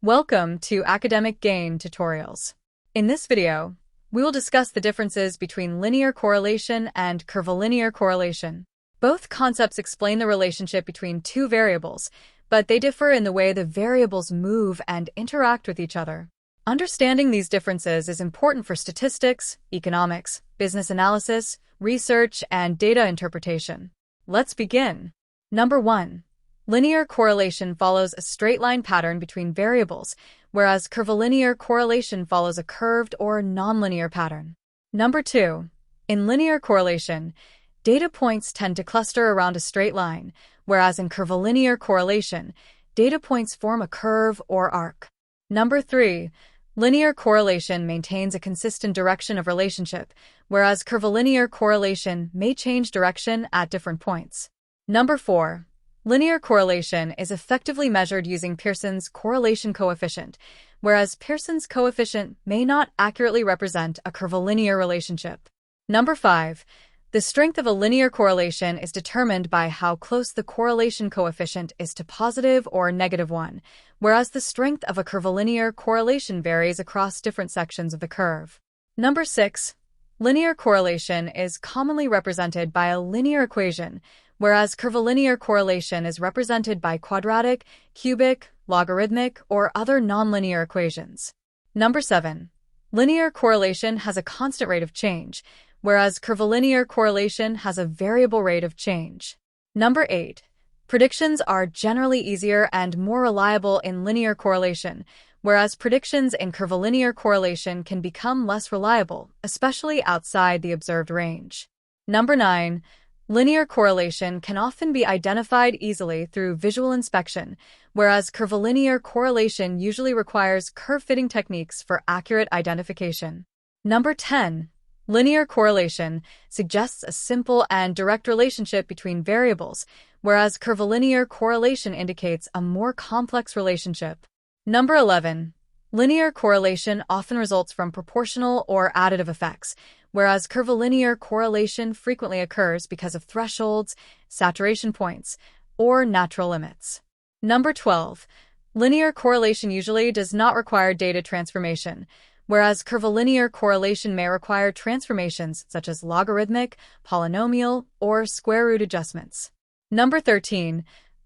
Welcome to Academic Gain Tutorials. In this video, we will discuss the differences between linear correlation and curvilinear correlation. Both concepts explain the relationship between two variables, but they differ in the way the variables move and interact with each other. Understanding these differences is important for statistics, economics, business analysis, research, and data interpretation. Let's begin. Number 1. Linear correlation follows a straight-line pattern between variables, whereas curvilinear correlation follows a curved or nonlinear pattern. Number 2. In linear correlation, data points tend to cluster around a straight line, whereas in curvilinear correlation, data points form a curve or arc. Number 3. Linear correlation maintains a consistent direction of relationship, whereas curvilinear correlation may change direction at different points. Number 4. Linear correlation is effectively measured using Pearson's correlation coefficient, whereas Pearson's coefficient may not accurately represent a curvilinear relationship. Number 5. The strength of a linear correlation is determined by how close the correlation coefficient is to positive or negative 1, whereas the strength of a curvilinear correlation varies across different sections of the curve. Number 6. Linear correlation is commonly represented by a linear equation, whereas curvilinear correlation is represented by quadratic, cubic, logarithmic, or other nonlinear equations. Number 7. Linear correlation has a constant rate of change, whereas curvilinear correlation has a variable rate of change. Number 8. Predictions are generally easier and more reliable in linear correlation, whereas predictions in curvilinear correlation can become less reliable, especially outside the observed range. Number 9. Linear correlation can often be identified easily through visual inspection, whereas curvilinear correlation usually requires curve-fitting techniques for accurate identification. Number 10. Linear correlation suggests a simple and direct relationship between variables, whereas curvilinear correlation indicates a more complex relationship. Number 11. Linear correlation often results from proportional or additive effects, whereas curvilinear correlation frequently occurs because of thresholds, saturation points, or natural limits. Number 12. Linear correlation usually does not require data transformation, whereas curvilinear correlation may require transformations such as logarithmic, polynomial, or square root adjustments. Number 13.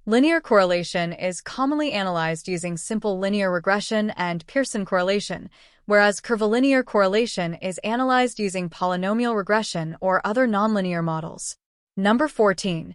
Linear correlation is commonly analyzed using simple linear regression and Pearson correlation, whereas curvilinear correlation is analyzed using polynomial regression or other nonlinear models. Number 14.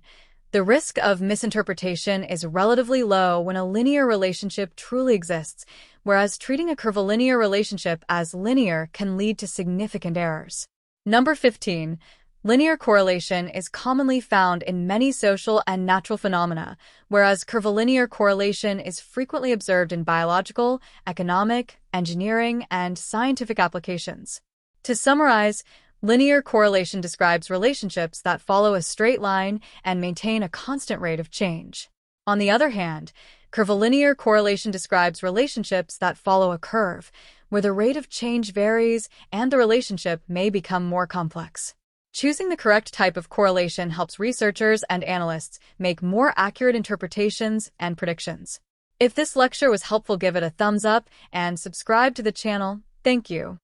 The risk of misinterpretation is relatively low when a linear relationship truly exists, whereas treating a curvilinear relationship as linear can lead to significant errors. Number 15. Linear correlation is commonly found in many social and natural phenomena, whereas curvilinear correlation is frequently observed in biological, economic, engineering, and scientific applications. To summarize, linear correlation describes relationships that follow a straight line and maintain a constant rate of change. On the other hand, curvilinear correlation describes relationships that follow a curve, where the rate of change varies and the relationship may become more complex. Choosing the correct type of correlation helps researchers and analysts make more accurate interpretations and predictions. If this lecture was helpful, give it a thumbs up and subscribe to the channel. Thank you.